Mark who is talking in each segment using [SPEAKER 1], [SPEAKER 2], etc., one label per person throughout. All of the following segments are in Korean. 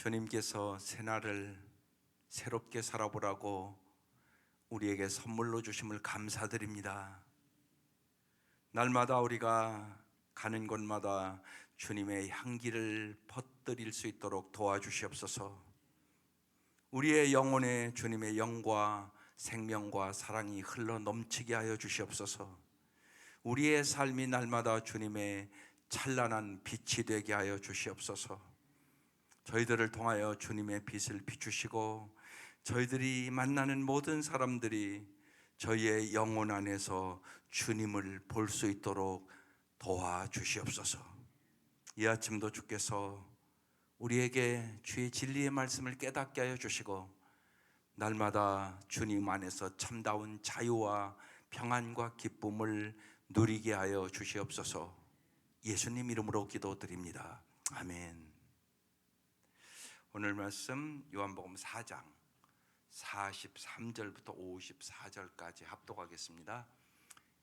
[SPEAKER 1] 주님께서 새날을 새롭게 살아보라고 우리에게 선물로 주심을 감사드립니다. 날마다 우리가 가는 곳마다 주님의 향기를 퍼뜨릴 수 있도록 도와주시옵소서. 우리의 영혼에 주님의 영과 생명과 사랑이 흘러 넘치게 하여 주시옵소서. 우리의 삶이 날마다 주님의 찬란한 빛이 되게 하여 주시옵소서. 저희들을 통하여 주님의 빛을 비추시고 저희들이 만나는 모든 사람들이 저희의 영혼 안에서 주님을 볼 수 있도록 도와주시옵소서. 이 아침도 주께서 우리에게 주의 진리의 말씀을 깨닫게 하여 주시고 날마다 주님 안에서 참다운 자유와 평안과 기쁨을 누리게 하여 주시옵소서. 예수님 이름으로 기도드립니다. 아멘. 오늘 말씀 요한복음 4장 43절부터 54절까지 합독하겠습니다.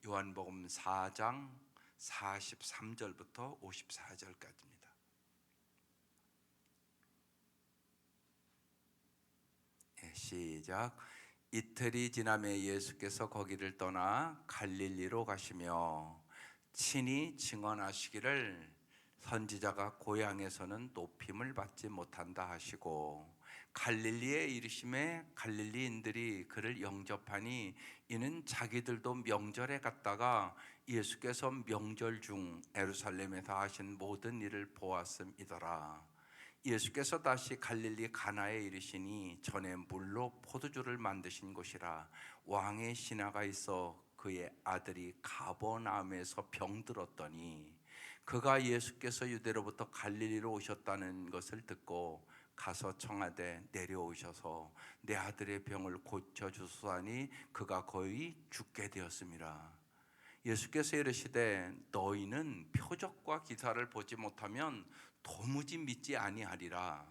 [SPEAKER 1] 요한복음 4장 43절부터 54절까지입니다. 시작. 이틀이 지나매 예수께서 거기를 떠나 갈릴리로 가시며 친히 증언하시기를 선지자가 고향에서는 높임을 받지 못한다 하시고 갈릴리에 이르심에 갈릴리인들이 그를 영접하니 이는 자기들도 명절에 갔다가 예수께서 명절 중 예루살렘에서 하신 모든 일을 보았음이더라. 예수께서 다시 갈릴리 가나에 이르시니 전에 물로 포도주를 만드신 곳이라. 왕의 신하가 있어 그의 아들이 가버나움에서 병들었더니 그가 예수께서 유대로부터 갈릴리로 오셨다는 것을 듣고 가서 청하되 내려오셔서 내 아들의 병을 고쳐주소서 하니 그가 거의 죽게 되었습니다. 예수께서 이르시되 너희는 표적과 기사를 보지 못하면 도무지 믿지 아니하리라.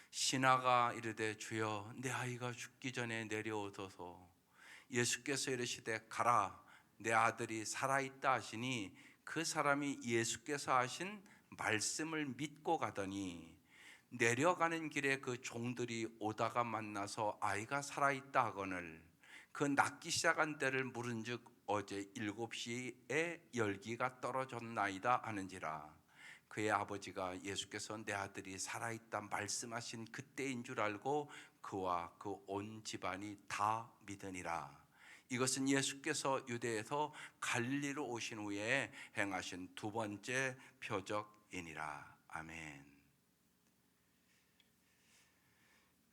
[SPEAKER 1] 신하가 이르되 주여 내 아이가 죽기 전에 내려오소서. 예수께서 이르시되 가라 내 아들이 살아있다 하시니 그 사람이 예수께서 하신 말씀을 믿고 가더니 내려가는 길에 그 종들이 오다가 만나서 아이가 살아있다 하거늘 그 낫기 시작한 때를 물은즉 어제 7시에 열기가 떨어졌나이다 하는지라. 그의 아버지가 예수께서 내 아들이 살아있다 말씀하신 그때인 줄 알고 그와 그 온 집안이 다 믿으니라. 이것은 예수께서 유대에서 갈릴리로 오신 후에 행하신 두 번째 표적이니라. 아멘.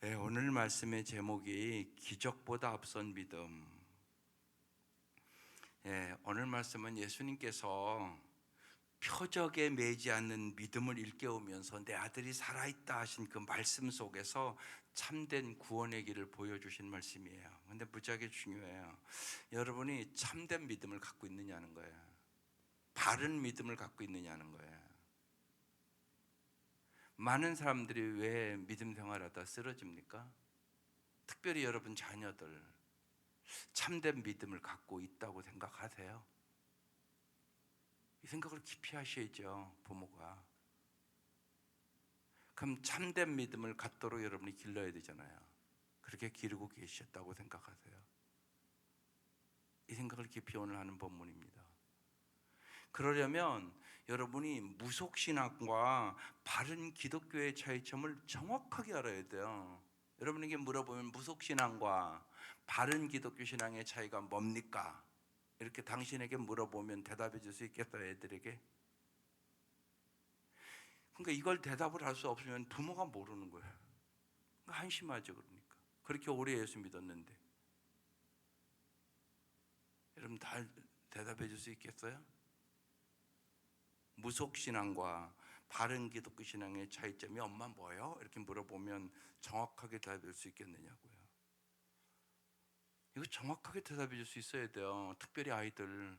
[SPEAKER 1] 네, 오늘 말씀의 제목이 기적보다 앞선 믿음. 오늘 말씀은 예수님께서 표적에 매이지 않는 믿음을 일깨우면서 내 아들이 살아있다 하신 그 말씀 속에서 참된 구원의 길을 보여주신 말씀이에요. 근데 무지하게 중요해요. 여러분이 참된 믿음을 갖고 있느냐는 거예요. 바른 믿음을 갖고 있느냐는 거예요. 많은 사람들이 왜 믿음 생활하다 쓰러집니까? 특별히 여러분 자녀들 참된 믿음을 갖고 있다고 생각하세요? 이 생각을 깊이 하셔야죠, 부모가. 그럼 참된 믿음을 갖도록 여러분이 길러야 되잖아요. 그렇게 기르고 계셨다고 생각하세요? 이 생각을 깊이 오늘 하는 본문입니다. 그러려면 여러분이 무속신앙과 바른 기독교의 차이점을 정확하게 알아야 돼요. 여러분에게 물어보면 무속신앙과 바른 기독교 신앙의 차이가 뭡니까? 이렇게 당신에게 물어보면 대답해 줄 수 있겠어요, 애들에게? 그러니까 이걸 대답을 할 수 없으면 부모가 모르는 거예요. 한심하죠, 그러니까. 그렇게 오래 예수 믿었는데. 여러분 다 대답해 줄 수 있겠어요? 무속신앙과 바른 기독교 신앙의 차이점이 엄마 뭐예요? 이렇게 물어보면 정확하게 대답해 줄 수 있겠느냐고요. 이거 정확하게 대답해 줄 수 있어야 돼요. 특별히 아이들.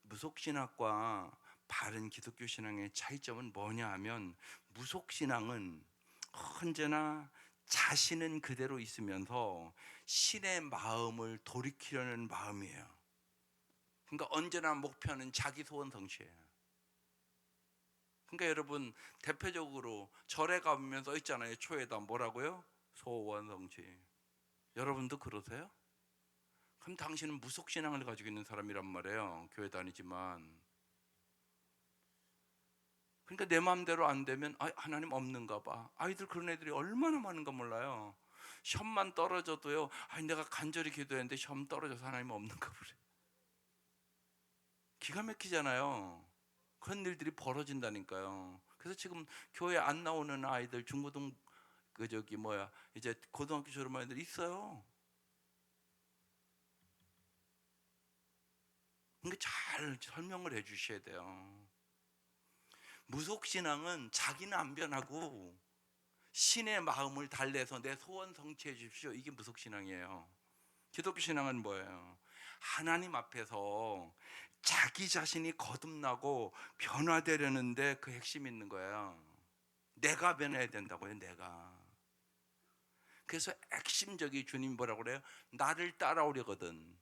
[SPEAKER 1] 무속신앙과 바른 기독교 신앙의 차이점은 뭐냐 하면 무속신앙은 언제나 자신은 그대로 있으면서 신의 마음을 돌이키려는 마음이에요. 그러니까 언제나 목표는 자기 소원 성취예요. 그러니까 여러분 대표적으로 절에 가면 써 있잖아요. 초에다 뭐라고요? 소원성취. 여러분도 그러세요? 그럼 당신은 무속신앙을 가지고 있는 사람이란 말이에요. 교회 다니지만. 그러니까 내 마음대로 안 되면 하나님 없는가 봐. 아이들 그런 애들이 얼마나 많은가 몰라요. 시험만 떨어져도요. 내가 간절히 기도했는데 시험 떨어져서 하나님 없는가 보래. 기가 막히잖아요. 그런 일들이 벌어진다니까요. 그래서 지금 교회 안 나오는 아이들 중고등 이제 고등학교 졸업한 애들 있어요. 그러니까 잘 설명을 해 주셔야 돼요. 무속신앙은 자기는 안 변하고 신의 마음을 달래서 내 소원 성취해 주십시오. 이게 무속신앙이에요. 기독교 신앙은 뭐예요? 하나님 앞에서 자기 자신이 거듭나고 변화되려는데 그 핵심이 있는 거예요. 내가 변해야 된다고요. 내가. 그래서 핵심적인 주님 뭐라고 그래요? 나를 따라오려거든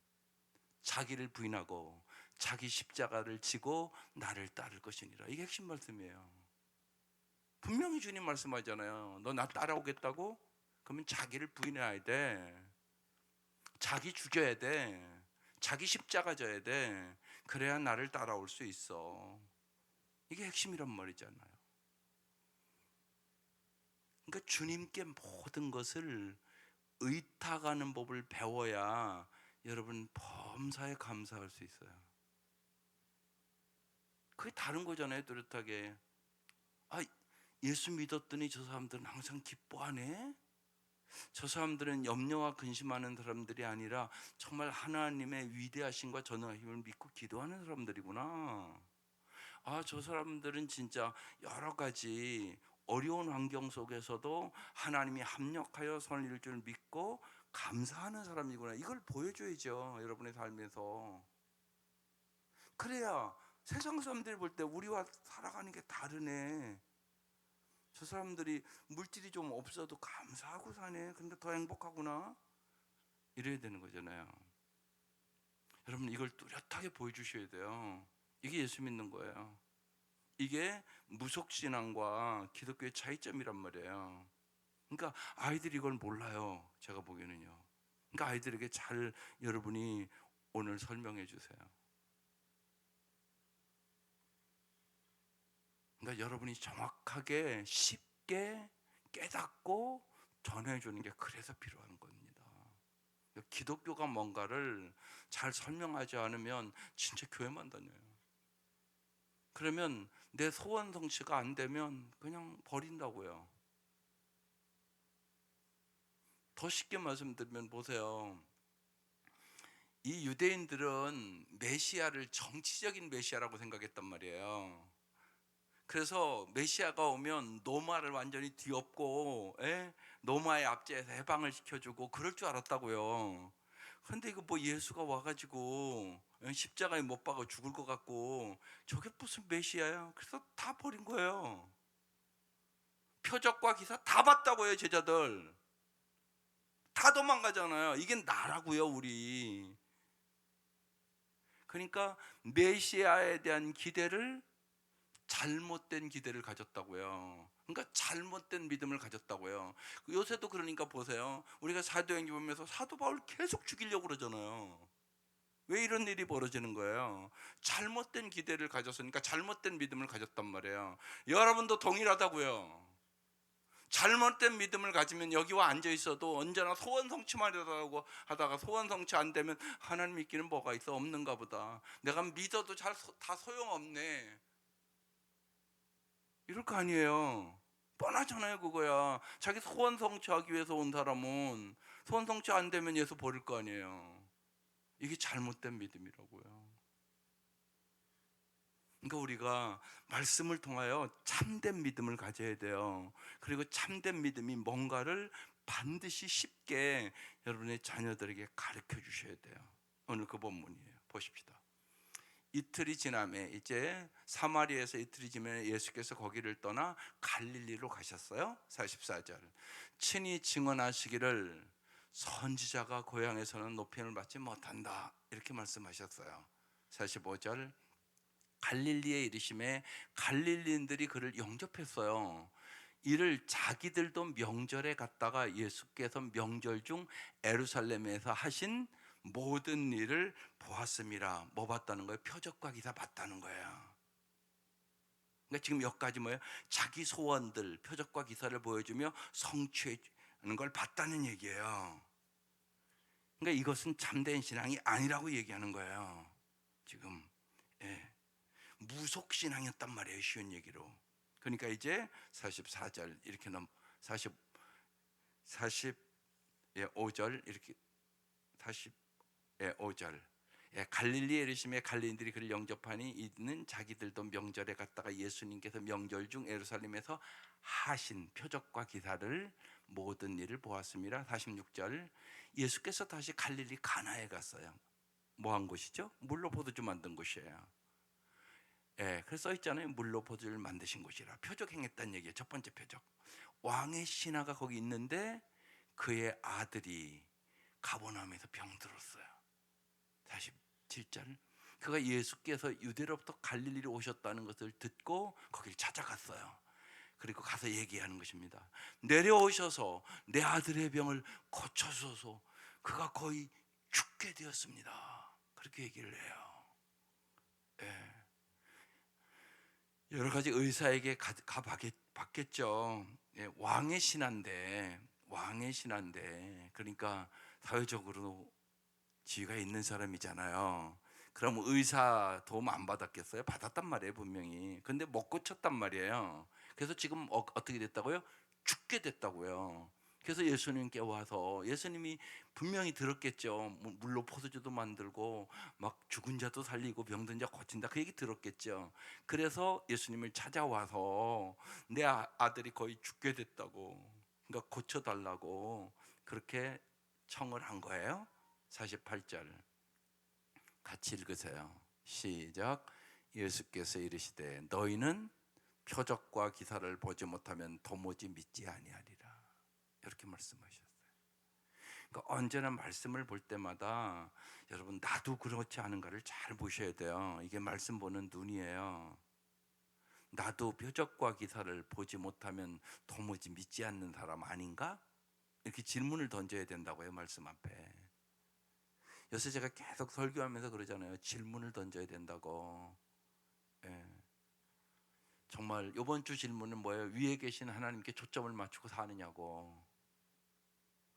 [SPEAKER 1] 자기를 부인하고 자기 십자가를 지고 나를 따를 것이니라. 이게 핵심 말씀이에요. 분명히 주님 말씀하잖아요. 너 나 따라오겠다고? 그러면 자기를 부인해야 돼. 자기 죽여야 돼. 자기 십자가 져야 돼. 그래야 나를 따라올 수 있어. 이게 핵심이란 말이잖아요. 그러니까 주님께 모든 것을 의탁하는 법을 배워야 여러분 범사에 감사할 수 있어요. 그게 다른 거잖아요. 뚜렷하게 예수 믿었더니 저 사람들은 항상 기뻐하네. 저 사람들은 염려와 근심하는 사람들이 아니라 정말 하나님의 위대하심과 전능하심을 믿고 기도하는 사람들이구나. 저 사람들은 진짜 여러 가지 어려운 환경 속에서도 하나님이 합력하여 선을 이룰 줄 믿고 감사하는 사람이구나. 이걸 보여줘야죠. 여러분의 삶에서. 그래야 세상 사람들이 볼 때 우리와 살아가는 게 다르네. 저 사람들이 물질이 좀 없어도 감사하고 사네. 그러니까 더 행복하구나. 이래야 되는 거잖아요. 여러분 이걸 뚜렷하게 보여주셔야 돼요. 이게 예수 믿는 거예요. 이게 무속신앙과 기독교의 차이점이란 말이에요. 그러니까 아이들이 이걸 몰라요. 제가 보기에는요. 그러니까 아이들에게 잘 여러분이 오늘 설명해 주세요. 그러니까 여러분이 정확하게 쉽게 깨닫고 전해주는 게 그래서 필요한 겁니다. 기독교가 뭔가를 잘 설명하지 않으면 진짜 교회만 다녀요. 그러면 내 소원 성취가 안 되면 그냥 버린다고요. 더 쉽게 말씀드리면 보세요. 이 유대인들은 메시아를 정치적인 메시아라고 생각했단 말이에요. 그래서 메시아가 오면 노마를 완전히 뒤엎고 노마의 압제에서 해방을 시켜주고 그럴 줄 알았다고요. 그런데 이거 뭐 예수가 와가지고 십자가에 못 박아 죽을 것 같고 저게 무슨 메시아야? 그래서 다 버린 거예요. 표적과 기사 다 봤다고요. 제자들 다 도망가잖아요. 이게 나라고요. 우리. 그러니까 메시아에 대한 기대를 잘못된 기대를 가졌다고요. 그러니까 잘못된 믿음을 가졌다고요. 요새도 그러니까 보세요. 우리가 사도행전 보면서 사도 바울 계속 죽이려고 그러잖아요. 왜 이런 일이 벌어지는 거예요? 잘못된 기대를 가졌으니까 잘못된 믿음을 가졌단 말이에요. 여러분도 동일하다고요. 잘못된 믿음을 가지면 여기와 앉아 있어도 언제나 소원 성취만 하다가 소원 성취 안 되면 하나님 믿기는 뭐가 있어? 없는가 보다. 내가 믿어도 다 소용없네. 이럴 거 아니에요. 뻔하잖아요. 그거야. 자기 소원 성취하기 위해서 온 사람은 소원 성취 안 되면 예수 버릴 거 아니에요. 이게 잘못된 믿음이라고요. 그러니까 우리가 말씀을 통하여 참된 믿음을 가져야 돼요. 그리고 참된 믿음이 뭔가를 반드시 쉽게 여러분의 자녀들에게 가르쳐 주셔야 돼요. 오늘 그 본문이에요. 보십시다. 이틀이 지남에 이제 사마리아에서 이틀이 지나면 예수께서 거기를 떠나 갈릴리로 가셨어요. 44절. 친히 증언하시기를 선지자가 고향에서는 높임을 받지 못한다. 이렇게 말씀하셨어요. 45절. 갈릴리에 이르심에 갈릴리인들이 그를 영접했어요. 이를 자기들도 명절에 갔다가 예수께서 명절 중 예루살렘에서 하신 모든 일을 보았습니다. 뭐 봤다는 거예요? 표적과 기사 봤다는 거예요. 그러니까 지금 여기까지 뭐예요? 자기 소원들, 표적과 기사를 보여주며 성취하는 걸 봤다는 얘기예요. 그러니까 이것은 참된 신앙이 아니라고 얘기하는 거예요. 지금 무속신앙이었단 말이에요. 쉬운 얘기로. 그러니까 이제 44절 이렇게 45절 이렇게 45절 갈릴리에 이르심에 갈릴리인들이 그를 영접하니 이는 자기들도 명절에 갔다가 예수님께서 명절 중 예루살렘에서 하신 표적과 기사를 모든 일을 보았습니다. 46절 예수께서 다시 갈릴리 가나에 갔어요. 뭐 한 곳이죠? 물로 포도주 만든 곳이에요. 그래서 써 있잖아요. 물로 포도주를 만드신 곳이라. 표적 행했다는 얘기예요. 첫 번째 표적. 왕의 신하가 거기 있는데 그의 아들이 가버나움에서 병들었어요. 47절 그가 예수께서 유대로부터 갈릴리로 오셨다는 것을 듣고 거기를 찾아갔어요. 그리고 가서 얘기하는 것입니다. 내려오셔서 내 아들의 병을 고쳐소서. 그가 거의 죽게 되었습니다. 그렇게 얘기를 해요. 여러 가지 의사에게 받겠죠. 왕의 신한데 그러니까 사회적으로 지위가 있는 사람이잖아요. 그럼 의사 도움 안 받았겠어요? 받았단 말이에요, 분명히. 근데 못 고쳤단 말이에요. 그래서 지금 어떻게 됐다고요? 죽게 됐다고요. 그래서 예수님께 와서 예수님이 분명히 들었겠죠. 물로 포도주도 만들고 막 죽은 자도 살리고 병든 자 고친다 그 얘기 들었겠죠. 그래서 예수님을 찾아와서 내 아들이 거의 죽게 됐다고, 그러니까 고쳐달라고 그렇게 청을 한 거예요. 48절 같이 읽으세요. 시작. 예수께서 이르시되 너희는 표적과 기사를 보지 못하면 도무지 믿지 아니하리라. 이렇게 말씀하셨어요. 그러니까 언제나 말씀을 볼 때마다 여러분 나도 그렇지 않은가를 잘 보셔야 돼요. 이게 말씀 보는 눈이에요. 나도 표적과 기사를 보지 못하면 도무지 믿지 않는 사람 아닌가? 이렇게 질문을 던져야 된다고요. 말씀 앞에. 요새 제가 계속 설교하면서 그러잖아요. 질문을 던져야 된다고. 정말 이번 주 질문은 뭐예요? 위에 계신 하나님께 초점을 맞추고 사느냐고.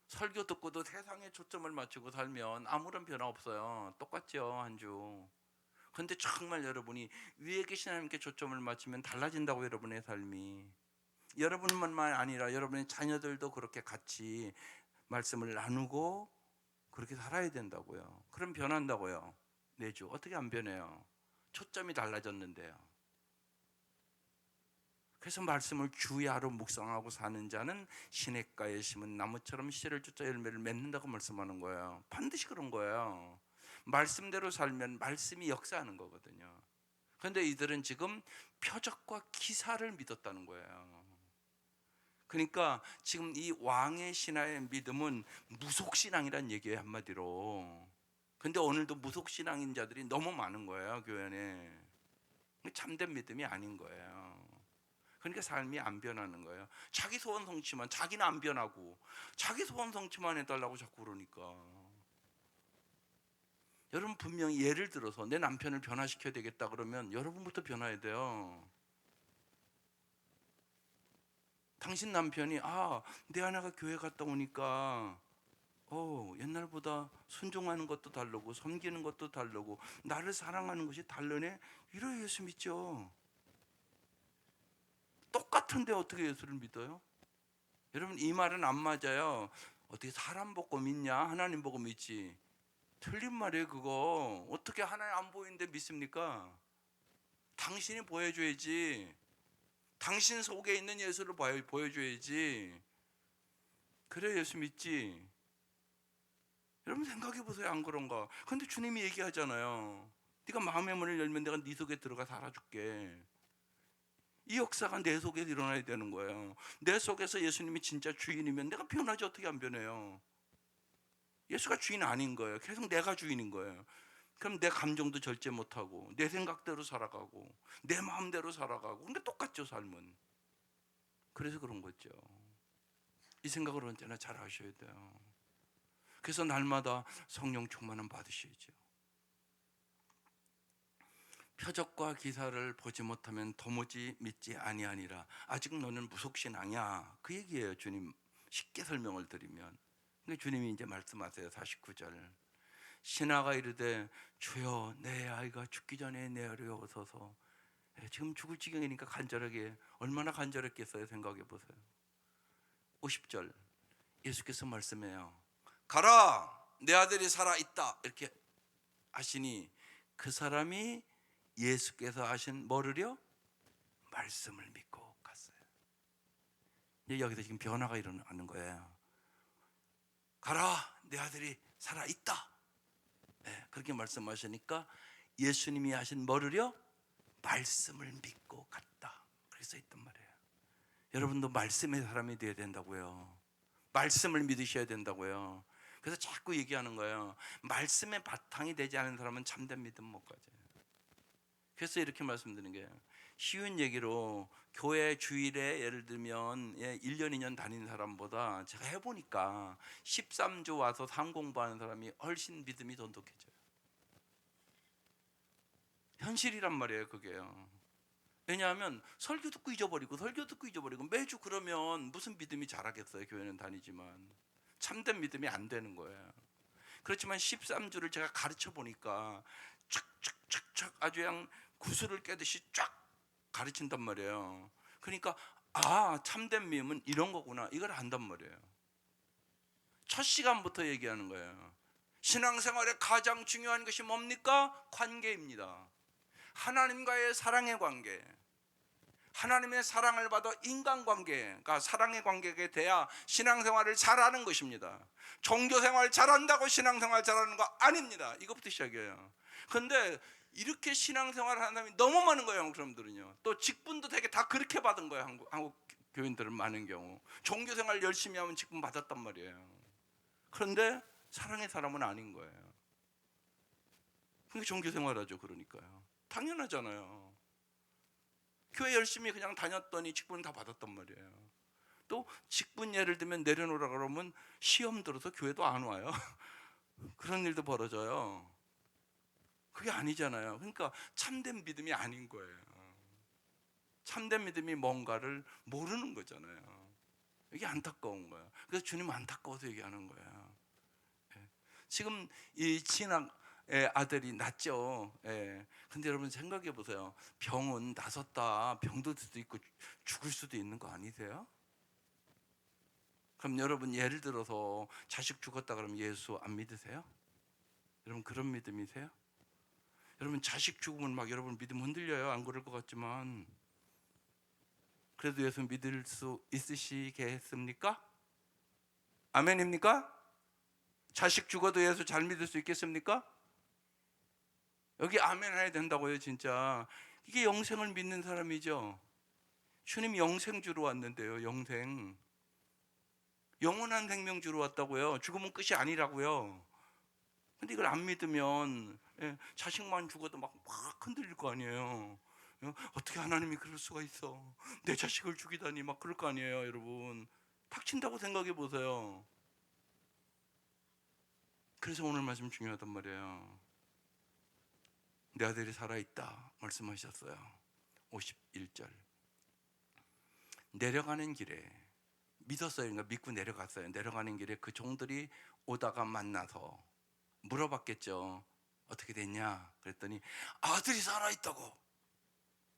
[SPEAKER 1] 설교 듣고도 세상에 초점을 맞추고 살면 아무런 변화 없어요. 똑같죠, 한 주. 그런데 정말 여러분이 위에 계신 하나님께 초점을 맞추면 달라진다고. 여러분의 삶이. 여러분만만 아니라 여러분의 자녀들도 그렇게 같이 말씀을 나누고 그렇게 살아야 된다고요. 그럼 변한다고요. 내주 어떻게 안 변해요? 초점이 달라졌는데요. 그래서 말씀을 주야로 묵상하고 사는 자는 시냇가에 심은 나무처럼 씨를 쫓아 열매를 맺는다고 말씀하는 거예요. 반드시 그런 거예요. 말씀대로 살면 말씀이 역사하는 거거든요. 그런데 이들은 지금 표적과 기사를 믿었다는 거예요. 그러니까 지금 이 왕의 신하의 믿음은 무속신앙이란 얘기예요, 한마디로. 근데 오늘도 무속신앙인 자들이 너무 많은 거예요, 교회 안에. 참된 믿음이 아닌 거예요. 그러니까 삶이 안 변하는 거예요. 자기 소원 성취만, 자기는 안 변하고 자기 소원 성취만 해달라고 자꾸 그러니까. 여러분 분명히 예를 들어서 내 남편을 변화시켜야 되겠다 그러면 여러분부터 변화해야 돼요. 당신 남편이 내 아내가 교회 갔다 오니까 옛날보다 순종하는 것도 다르고 섬기는 것도 다르고 나를 사랑하는 것이 다르네. 이래 예수 믿죠. 똑같은데 어떻게 예수를 믿어요? 여러분 이 말은 안 맞아요. 어떻게 사람 보고 믿냐? 하나님 보고 믿지. 틀린 말이에요 그거. 어떻게 하나님 안 보이는데 믿습니까? 당신이 보여줘야지. 당신 속에 있는 예수를 보여줘야지. 그래 예수 믿지. 여러분 생각해 보세요. 안 그런가? 근데 주님이 얘기하잖아요. 네가 마음의 문을 열면 내가 네 속에 들어가 살아줄게. 이 역사가 내 속에 일어나야 되는 거예요. 내 속에서 예수님이 진짜 주인이면 내가 변하지 어떻게 안 변해요? 예수가 주인 아닌 거예요. 계속 내가 주인인 거예요. 그럼 내 감정도 절제 못하고 내 생각대로 살아가고 내 마음대로 살아가고, 근데 똑같죠 삶은. 그래서 그런 거죠. 이 생각을 언제나 잘 하셔야 돼요. 그래서 날마다 성령 충만을 받으셔야죠. 표적과 기사를 보지 못하면 도무지 믿지 아니하니라. 아직 너는 무속신앙이야, 그 얘기예요. 주님 쉽게 설명을 드리면. 그러니까 주님이 이제 말씀하세요. 49절. 신하가 이르되 주여 내 아이가 죽기 전에 내어려오소서. 지금 죽을 지경이니까 간절하게, 얼마나 간절했겠어요. 생각해 보세요. 50절 예수께서 말씀해요. 가라 내 아들이 살아있다 이렇게 하시니 그 사람이 예수께서 하신 뭐를요? 말씀을 믿고 갔어요. 여기서 지금 변화가 일어나는 거예요. 가라 내 아들이 살아있다. 그렇게 말씀하시니까 예수님이 하신 뭐를요? 말씀을 믿고 갔다. 그래서 있단 말이에요. 여러분도 말씀의 사람이 되어야 된다고요. 말씀을 믿으셔야 된다고요. 그래서 자꾸 얘기하는 거예요. 말씀의 바탕이 되지 않은 사람은 참된 믿음 못 가져요. 그래서 이렇게 말씀드리는 게, 쉬운 얘기로 교회 주일에 예를 들면 1년 2년 다니는 사람보다 제가 해보니까 13주 와서 상 공부하는 사람이 훨씬 믿음이 돈독해져요. 현실이란 말이에요 그게요. 왜냐하면 설교 듣고 잊어버리고 매주 그러면 무슨 믿음이 자라겠어요. 교회는 다니지만 참된 믿음이 안 되는 거예요. 그렇지만 13주를 제가 가르쳐 보니까 촥촥촥촥 아주 그냥 구슬을 깨듯이 쫙 가르친단 말이에요. 그러니까 참된 믿음은 이런 거구나, 이걸 안단 말이에요. 첫 시간부터 얘기하는 거예요. 신앙생활의 가장 중요한 것이 뭡니까? 관계입니다. 하나님과의 사랑의 관계. 하나님의 사랑을 받아 인간관계가 사랑의 관계가 돼야 신앙생활을 잘하는 것입니다. 종교생활 잘한다고 신앙생활 잘하는 거 아닙니다. 이것부터 시작이에요. 그런데 이렇게 신앙생활을 하는 사람이 너무 많은 거예요. 한국 사람들은요. 또 직분도 되게 다 그렇게 받은 거예요. 한국 교인들은 많은 경우 종교생활 열심히 하면 직분 받았단 말이에요. 그런데 사랑의 사람은 아닌 거예요. 그러니까 종교생활하죠. 그러니까요. 당연하잖아요. 교회 열심히 그냥 다녔더니 직분 다 받았단 말이에요. 또 직분 예를 들면 내려놓으라 그러면 시험 들어서 교회도 안 와요. 그런 일도 벌어져요. 그게 아니잖아요. 그러니까 참된 믿음이 아닌 거예요. 참된 믿음이 뭔가를 모르는 거잖아요. 이게 안타까운 거예요. 그래서 주님 안타까워서 얘기하는 거예요. 지금 이 진학의 아들이 낳죠. 근데 여러분 생각해 보세요. 병은 나섰다 병도 들 수도 있고 죽을 수도 있는 거 아니세요? 그럼 여러분 예를 들어서 자식 죽었다 그러면 예수 안 믿으세요? 여러분 그런 믿음이세요? 여러분 자식 죽으면 막 여러분 믿음 흔들려요. 안 그럴 것 같지만 그래도 예수 믿을 수 있으시겠습니까? 아멘입니까? 자식 죽어도 예수 잘 믿을 수 있겠습니까? 여기 아멘 해야 된다고요. 진짜 이게 영생을 믿는 사람이죠. 주님 영생 주러 왔는데요. 영생, 영원한 생명 주러 왔다고요. 죽으면 끝이 아니라고요. 근데 이걸 안 믿으면 자식만 죽어도 막 흔들릴 거 아니에요. 어떻게 하나님이 그럴 수가 있어, 내 자식을 죽이다니, 막 그럴 거 아니에요. 여러분 닥친다고 생각해 보세요. 그래서 오늘 말씀 중요하단 말이에요. 내 아들이 살아있다 말씀하셨어요. 51절 내려가는 길에 믿었어요. 그러니까 믿고 내려갔어요. 내려가는 길에 그 종들이 오다가 만나서 물어봤겠죠. 어떻게 됐냐 그랬더니 아들이 살아있다고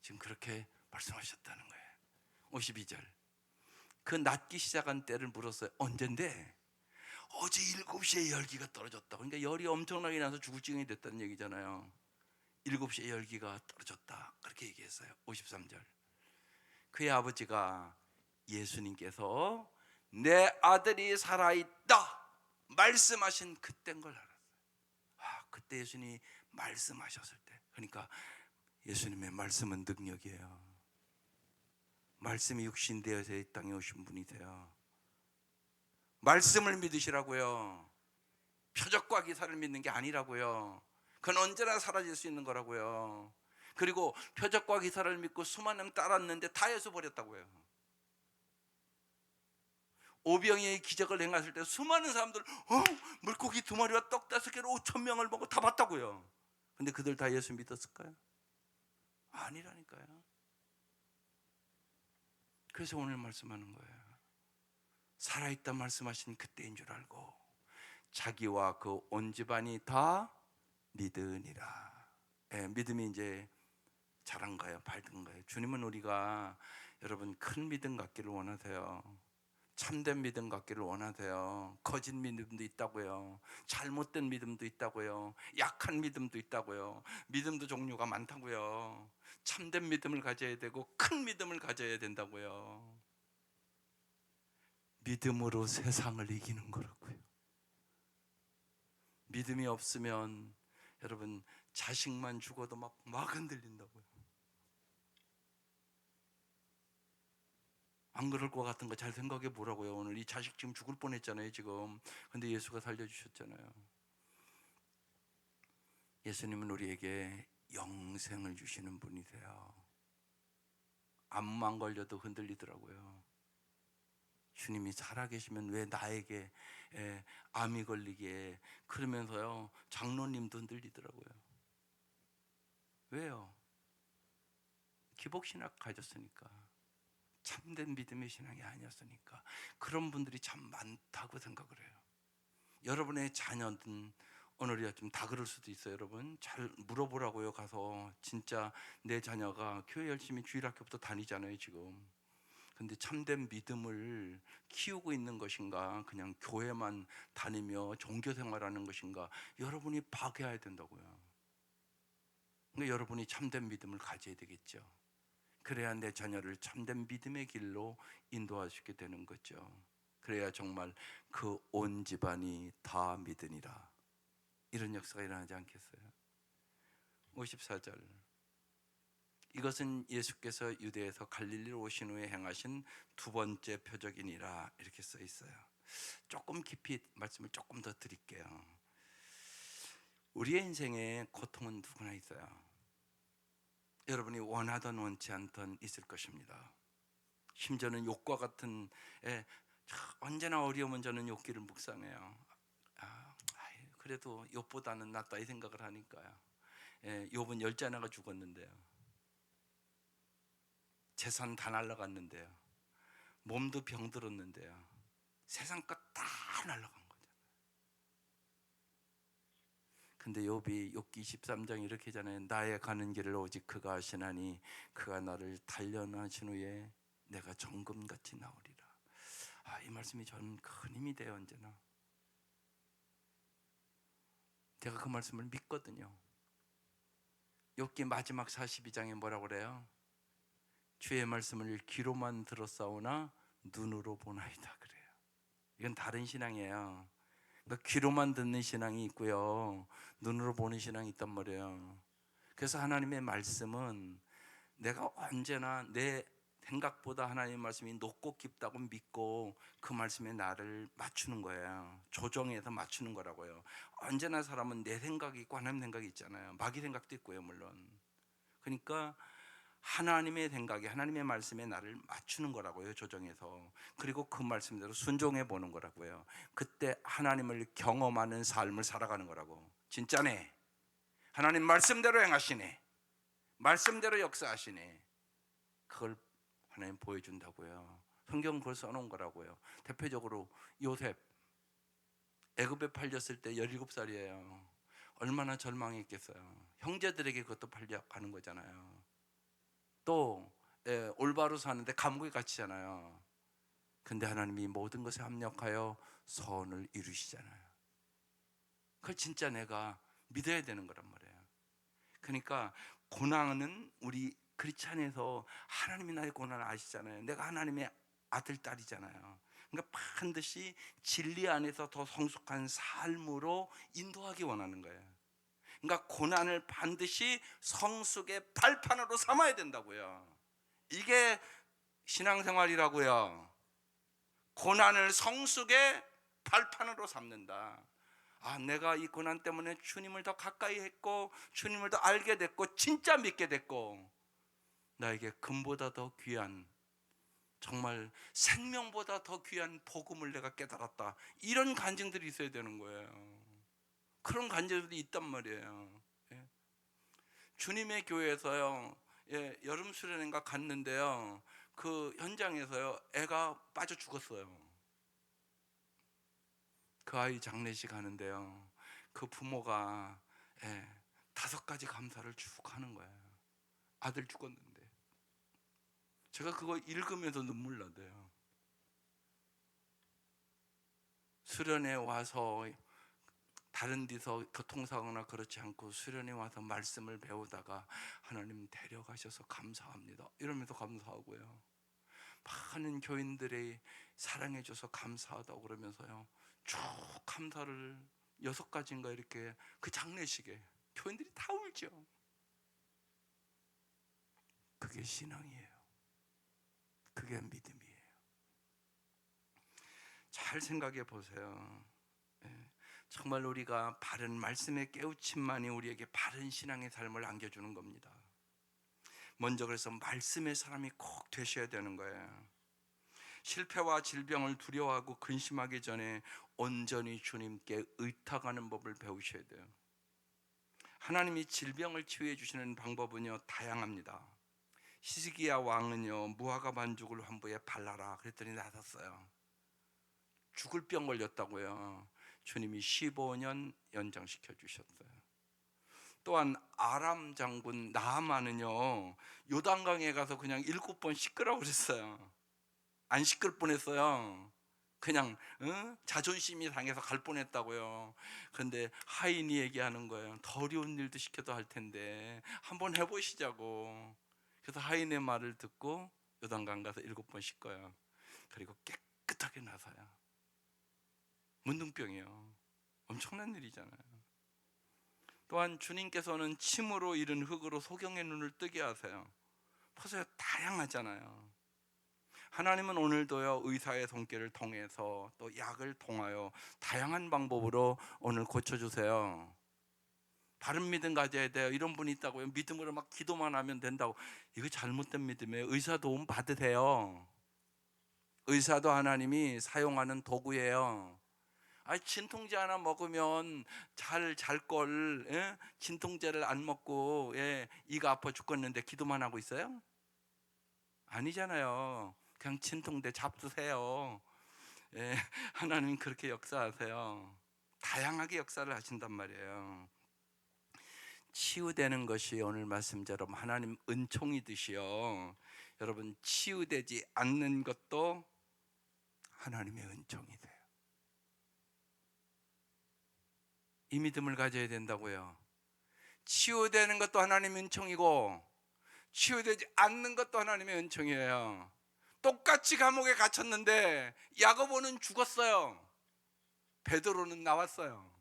[SPEAKER 1] 지금 그렇게 말씀하셨다는 거예요. 52절 그 낫기 시작한 때를 물었어요. 언젠데? 어제 7시에 열기가 떨어졌다고. 그러니까 열이 엄청나게 나서 죽을 지경이 됐다는 얘기잖아요. 7시에 열기가 떨어졌다 그렇게 얘기했어요. 53절 그의 아버지가 예수님께서 내 아들이 살아있다 말씀하신 그때인 걸 알았어요. 그때 예수님이 말씀하셨을 때. 그러니까 예수님의 말씀은 능력이에요. 말씀이 육신 되어서 이 땅에 오신 분이세요. 말씀을 믿으시라고요. 표적과 기사를 믿는 게 아니라고요. 그건 언제나 사라질 수 있는 거라고요. 그리고 표적과 기사를 믿고 수많은 명 따랐는데 다 예수 버렸다고요. 오병이의 기적을 행하실 때 수많은 사람들 물고기 2마리와 떡 5개로 5,000명을 먹고 다 봤다고요. 근데 그들 다 예수 믿었을까요? 아니라니까요. 그래서 오늘 말씀하는 거예요. 살아있다 말씀하신 그때인 줄 알고 자기와 그 온 집안이 다 믿으니라. 믿음이 이제 자란가요? 밝은가요? 주님은 우리가 여러분 큰 믿음 갖기를 원하세요. 참된 믿음 갖기를 원하세요. 거짓 믿음도 있다고요. 잘못된 믿음도 있다고요. 약한 믿음도 있다고요. 믿음도 종류가 많다고요. 참된 믿음을 가져야 되고 큰 믿음을 가져야 된다고요. 믿음으로 세상을 이기는 거라고요. 믿음이 없으면 여러분 자식만 죽어도 막 흔들린다고요. 안 그럴 것 같은 거 잘 생각해 보라고요. 오늘 이 자식 지금 죽을 뻔했잖아요 지금. 근데 예수가 살려주셨잖아요. 예수님은 우리에게 영생을 주시는 분이세요. 암만 걸려도 흔들리더라고요. 주님이 살아계시면 왜 나에게 암이 걸리게, 그러면서요 장로님도 흔들리더라고요. 왜요? 기복신학 가졌으니까, 참된 믿음의 신앙이 아니었으니까. 그런 분들이 참 많다고 생각을 해요. 여러분의 자녀든 오늘이야 좀 다 그럴 수도 있어요. 여러분 잘 물어보라고요. 가서 진짜 내 자녀가 교회 열심히 주일학교부터 다니잖아요 지금. 근데 참된 믿음을 키우고 있는 것인가, 그냥 교회만 다니며 종교 생활하는 것인가, 여러분이 파악해야 된다고요. 그러니까 여러분이 참된 믿음을 가져야 되겠죠. 그래야 내 자녀를 참된 믿음의 길로 인도할 수 있게 되는 거죠. 그래야 정말 그 온 집안이 다 믿으니라, 이런 역사가 일어나지 않겠어요? 54절, 이것은 예수께서 유대에서 갈릴리로 오신 후에 행하신 두 번째 표적이니라, 이렇게 써 있어요. 조금 깊이 말씀을 조금 더 드릴게요. 우리의 인생에 고통은 누구나 있어요. 여러분이 원하든 원치 않든 있을 것입니다. 심지어는 욕과 같은, 언제나 어려우면 저는 욕기를 묵상해요. 그래도 욕보다는 낫다 이 생각을 하니까요. 욥은 10자녀가 죽었는데요, 재산 다 날라갔는데요, 몸도 병들었는데요, 세상 것 다 날라간 거잖아요. 근데 욥이 욥기 23장 이렇게 하잖아요. 나의 가는 길을 오직 그가 아시나니 그가 나를 단련하신 후에 내가 정금같이 나오리라. 이 말씀이 저는 큰 힘이 돼요. 언제나 제가 그 말씀을 믿거든요. 욥기 마지막 42장에 뭐라고 그래요? 주의 말씀을 귀로만 들었사오나 눈으로 보나이다 그래요. 이건 다른 신앙이에요. 그러니까 귀로만 듣는 신앙이 있고요, 눈으로 보는 신앙이 있단 말이에요. 그래서 하나님의 말씀은 내가 언제나 내 생각보다 하나님의 말씀이 높고 깊다고 믿고 그 말씀에 나를 맞추는 거예요. 조정해서 맞추는 거라고요. 언제나 사람은 내 생각이 있고 하나님 생각이 있잖아요. 마귀 생각도 있고요 물론. 그러니까 하나님의 생각이, 하나님의 말씀에 나를 맞추는 거라고요, 조정해서. 그리고 그 말씀대로 순종해 보는 거라고요. 그때 하나님을 경험하는 삶을 살아가는 거라고. 진짜네, 하나님 말씀대로 행하시네, 말씀대로 역사하시네, 그걸 하나님 보여준다고요. 성경 그걸 써놓은 거라고요. 대표적으로 요셉, 애굽에 팔렸을 때 17살이에요 얼마나 절망했겠어요. 형제들에게 그것도 팔려가는 거잖아요. 또 올바로 사는데 감옥에 갇히잖아요. 근데 하나님이 모든 것에 합력하여 선을 이루시잖아요. 그걸 진짜 내가 믿어야 되는 거란 말이에요. 그러니까 고난은 우리 크리스찬에서 하나님이 나의 고난을 아시잖아요. 내가 하나님의 아들, 딸이잖아요. 그러니까 반드시 진리 안에서 더 성숙한 삶으로 인도하기 원하는 거예요. 그러니까 고난을 반드시 성숙의 발판으로 삼아야 된다고요. 이게 신앙생활이라고요. 고난을 성숙의 발판으로 삼는다. 내가 이 고난 때문에 주님을 더 가까이 했고 주님을 더 알게 됐고 진짜 믿게 됐고 나에게 금보다 더 귀한, 정말 생명보다 더 귀한 복음을 내가 깨달았다. 이런 간증들이 있어야 되는 거예요. 그런 간증들이 있단 말이에요. 예. 주님의 교회에서요, 여름 수련회인가 갔는데요, 그 현장에서요 애가 빠져 죽었어요. 그 아이 장례식 하는데요, 그 부모가 5가지 감사를 쭉 하는 거예요. 아들 죽었는데. 제가 그거 읽으면서 눈물 나대요. 수련회 와서 다른 데서 교통사고나 그렇지 않고 수련회 와서 말씀을 배우다가 하나님 데려가셔서 감사합니다 이러면서 감사하고요, 많은 교인들이 사랑해줘서 감사하다고 그러면서요 쭉 감사를 6가지인가 이렇게 그 장례식에 교인들이 다 울죠. 그게 신앙이에요. 그게 믿음이에요. 잘 생각해 보세요. 정말 우리가 바른 말씀의 깨우침만이 우리에게 바른 신앙의 삶을 안겨주는 겁니다. 먼저 그래서 말씀의 사람이 꼭 되셔야 되는 거예요. 실패와 질병을 두려워하고 근심하기 전에 온전히 주님께 의탁하는 법을 배우셔야 돼요. 하나님이 질병을 치유해 주시는 방법은요 다양합니다. 히스기야 왕은요 무화과 반죽을 환부에 발라라 그랬더니 낫았어요. 죽을 병 걸렸다고요. 주님이 15년 연장시켜 주셨어요. 또한 아람 장군 나아만은요 요단강에 가서 그냥 7번 씻으라고 그랬어요. 안 씻을 뻔했어요. 그냥 자존심이 상해서 갈 뻔했다고요. 그런데 하인이 얘기하는 거예요. 더 어려운 일도 시켜도 할 텐데 한번 해보시자고. 그래서 하인의 말을 듣고 요단강 가서 7번 씻어요. 그리고 깨끗하게 나서요. 문둥병이요. 엄청난 일이잖아요. 또한 주님께서는 침으로 이른 흙으로 소경의 눈을 뜨게 하세요. 보세요, 다양하잖아요. 하나님은 오늘도요 의사의 손길을 통해서 또 약을 통하여 다양한 방법으로 오늘 고쳐주세요. 바른 믿음 가져야 돼요. 이런 분이 있다고요. 믿음으로 막 기도만 하면 된다고. 이거 잘못된 믿음이에요. 의사 도움 받으세요. 의사도 하나님이 사용하는 도구예요. 진통제 하나 먹으면 잘 걸, 진통제를 안 먹고 이가 아파 죽겠는데 기도만 하고 있어요? 아니잖아요. 그냥 진통제 잡수세요. 하나님 그렇게 역사하세요. 다양하게 역사를 하신단 말이에요. 치유되는 것이 오늘 말씀처럼 하나님 은총이듯이요, 여러분 치유되지 않는 것도 하나님의 은총이 돼요. 이 믿음을 가져야 된다고요. 치유되는 것도 하나님의 은총이고 치유되지 않는 것도 하나님의 은총이에요. 똑같이 감옥에 갇혔는데 야고보는 죽었어요. 베드로는 나왔어요.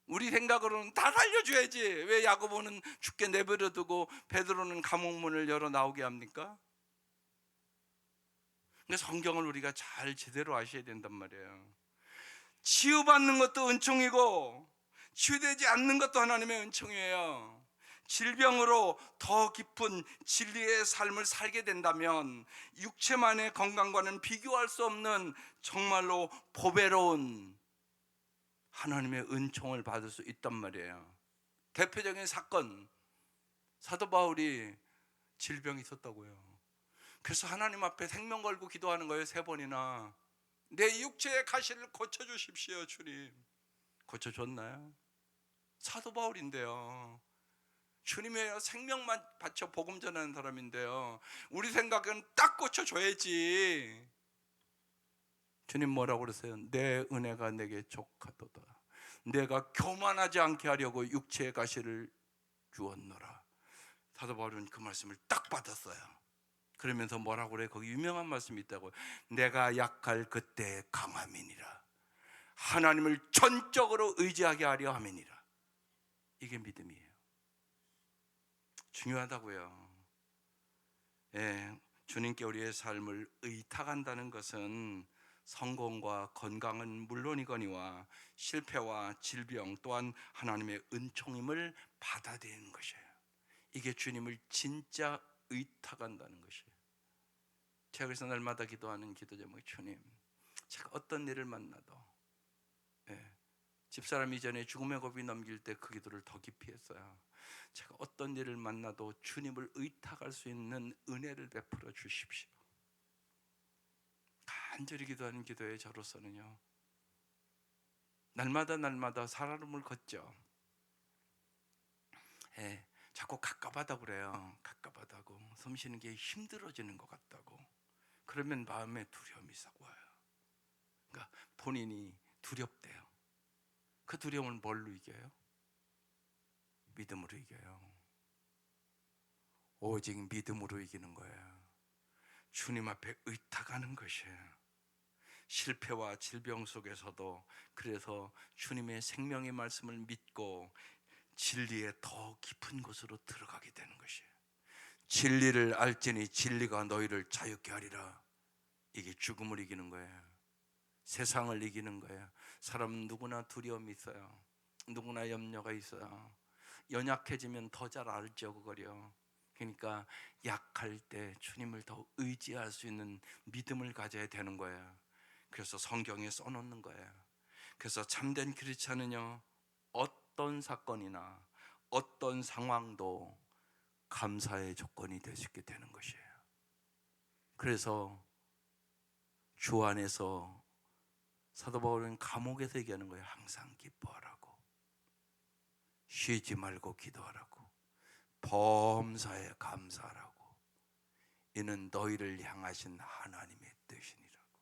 [SPEAKER 1] 우리 생각으로는 다 살려줘야지 왜 야고보는 죽게 내버려두고 베드로는 감옥문을 열어 나오게 합니까? 그래서 성경을 우리가 잘 제대로 아셔야 된단 말이에요. 치유받는 것도 은총이고 치유되지 않는 것도 하나님의 은총이에요. 질병으로 더 깊은 진리의 삶을 살게 된다면 육체만의 건강과는 비교할 수 없는 정말로 보배로운 하나님의 은총을 받을 수 있단 말이에요. 대표적인 사건, 사도 바울이 질병이 있었다고요. 그래서 하나님 앞에 생명 걸고 기도하는 거예요. 3번이나. 내 육체의 가시를 고쳐주십시오 주님. 고쳐줬나요? 사도 바울인데요. 주님의 생명만 바쳐 복음 전하는 사람인데요. 우리 생각은 딱 고쳐줘야지. 주님 뭐라고 그러세요? 내 은혜가 내게 족하도다. 내가 교만하지 않게 하려고 육체의 가시를 주었노라. 사도 바울은 그 말씀을 딱 받았어요. 그러면서 뭐라고 그래? 거기 유명한 말씀이 있다고. 내가 약할 그때 강함이니라. 하나님을 전적으로 의지하게 하려 함이니라. 이게 믿음이에요. 중요하다고요. 주님께 우리의 삶을 의탁한다는 것은 성공과 건강은 물론이거니와 실패와 질병 또한 하나님의 은총임을 받아들이는 것이에요. 이게 주님을 진짜 의탁한다는 것이에요. 제가 그래서 날마다 기도하는 기도 제목이 주님, 제가 어떤 일을 만나도 집사람 이전에 죽음의 고비 넘길 때 그 기도를 더 깊이 했어요. 제가 어떤 일을 만나도 주님을 의탁할 수 있는 은혜를 베풀어 주십시오. 간절히 기도하는 기도에 저로서는요, 날마다 살아름을 걷죠. 자꾸 갑갑하다고 그래요. 갑갑하다고, 숨 쉬는 게 힘들어지는 것 같다고. 그러면 마음에 두려움이 싹 와요. 그러니까 본인이 두렵대요. 그 두려움을 뭘로 이겨요? 믿음으로 이겨요. 오직 믿음으로 이기는 거예요. 주님 앞에 의탁하는 것이에요. 실패와 질병 속에서도 그래서 주님의 생명의 말씀을 믿고 진리의 더 깊은 곳으로 들어가게 되는 것이에요. 진리를 알지니 진리가 너희를 자유케 하리라. 이게 죽음을 이기는 거예요. 세상을 이기는 거예요. 사람 누구나 두려움이 있어요. 누구나 염려가 있어요. 연약해지면 더 잘 알죠, 그거요. 그러니까 약할 때 주님을 더 의지할 수 있는 믿음을 가져야 되는 거예요. 그래서 성경에 써놓는 거예요. 그래서 참된 크리스찬은요, 어떤 사건이나 어떤 상황도 감사의 조건이 될 수 있게 되는 것이에요. 그래서 주 안에서 사도 바울은 감옥에서 얘기하는 거예요. 항상 기뻐하라고, 쉬지 말고 기도하라고, 범사에 감사하라고. 이는 너희를 향하신 하나님의 뜻이니라고.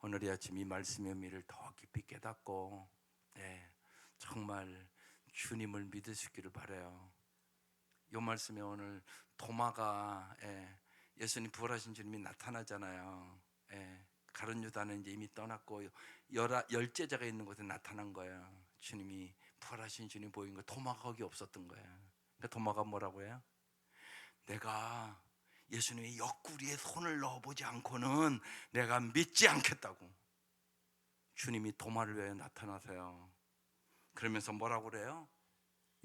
[SPEAKER 1] 오늘 이 아침 이 말씀의 의미를 더 깊이 깨닫고 정말 주님을 믿을 수 있기를 바라요. 이 말씀에 오늘 도마가 예수님 부활하신 주님이 나타나잖아요. 가룟 유다는 이제 이미 떠났고 열 제자가 있는 곳에 나타난 거예요. 주님이 부활하신 주님 보인 거. 도마가 거기 없었던 거예요. 그러니까 도마가 뭐라고 해요? 내가 예수님의 옆구리에 손을 넣어보지 않고는 내가 믿지 않겠다고. 주님이 도마를 위해 나타나세요. 그러면서 뭐라고 그래요?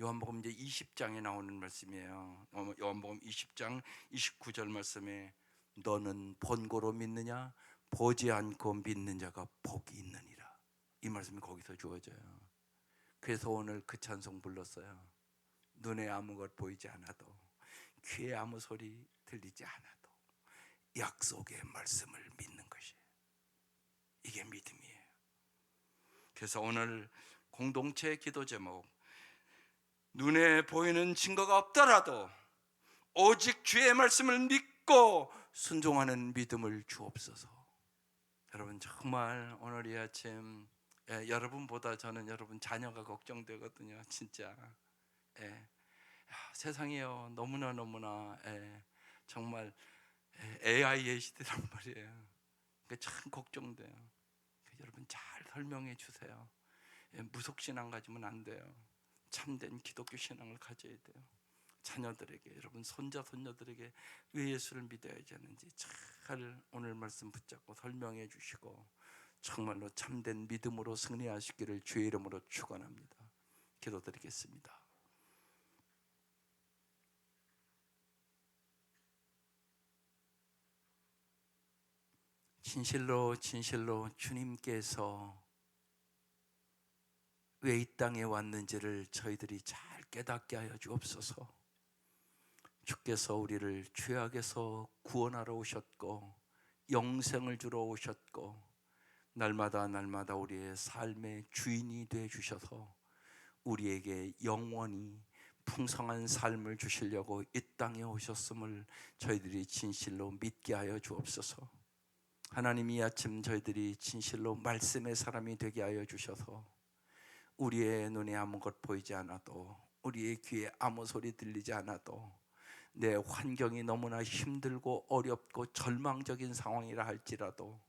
[SPEAKER 1] 요한복음 이제 20장에 나오는 말씀이에요. 요한복음 20장 29절 말씀에 너는 본고로 믿느냐? 보지 않고 믿는 자가 복이 있느니라. 이 말씀이 거기서 주어져요. 그래서 오늘 그 찬송 불렀어요. 눈에 아무것 보이지 않아도, 귀에 아무 소리 들리지 않아도 약속의 말씀을 믿는 것이에요. 이게 믿음이에요. 그래서 오늘 공동체 기도 제목, 눈에 보이는 증거가 없더라도 오직 주의 말씀을 믿고 순종하는 믿음을 주옵소서. 여러분, 정말 오늘 이 아침 여러분보다 저는 여러분 자녀가 걱정되거든요. 진짜 세상이요, 너무나 정말 AI의 시대란 말이에요. 그러니까 참 걱정돼요. 여러분 잘 설명해 주세요. 무속신앙 가지면 안 돼요. 참된 기독교 신앙을 가져야 돼요. 자녀들에게, 여러분 손자 손녀들에게 왜 예수를 믿어야 하는지 잘 오늘 말씀 붙잡고 설명해 주시고 정말로 참된 믿음으로 승리하시기를 주의 이름으로 축원합니다. 기도드리겠습니다. 진실로 주님께서 왜 이 땅에 왔는지를 저희들이 잘 깨닫게 하여 주옵소서. 주께서 우리를 죄악에서 구원하러 오셨고 영생을 주러 오셨고 날마다 우리의 삶의 주인이 되어 주셔서 우리에게 영원히 풍성한 삶을 주시려고 이 땅에 오셨음을 저희들이 진실로 믿게 하여 주옵소서. 하나님, 이 아침 저희들이 진실로 말씀의 사람이 되게 하여 주셔서 우리의 눈에 아무것 보이지 않아도, 우리의 귀에 아무 소리 들리지 않아도, 내 환경이 너무나 힘들고 어렵고 절망적인 상황이라 할지라도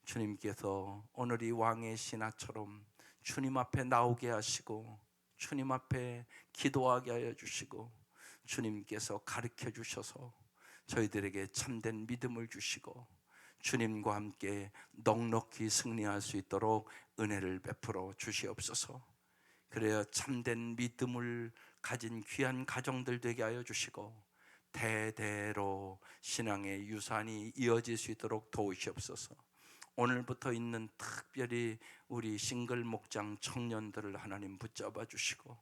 [SPEAKER 1] 주님께서 오늘 이 왕의 신하처럼 주님 앞에 나오게 하시고 주님 앞에 기도하게 하여 주시고 주님께서 가르쳐 주셔서 저희들에게 참된 믿음을 주시고 주님과 함께 넉넉히 승리할 수 있도록 은혜를 베풀어 주시옵소서. 그래야 참된 믿음을 가진 귀한 가정들 되게 하여 주시고 대대로 신앙의 유산이 이어질 수 있도록 도우시옵소서. 오늘부터 있는 특별히 우리 싱글 목장 청년들을 하나님 붙잡아 주시고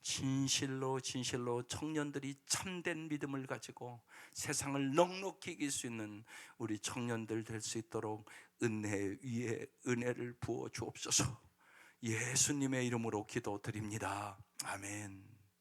[SPEAKER 1] 진실로 청년들이 참된 믿음을 가지고 세상을 넉넉히 이길 수 있는 우리 청년들 될 수 있도록 은혜 위에 은혜를 부어 주옵소서. 예수님의 이름으로 기도드립니다. 아멘.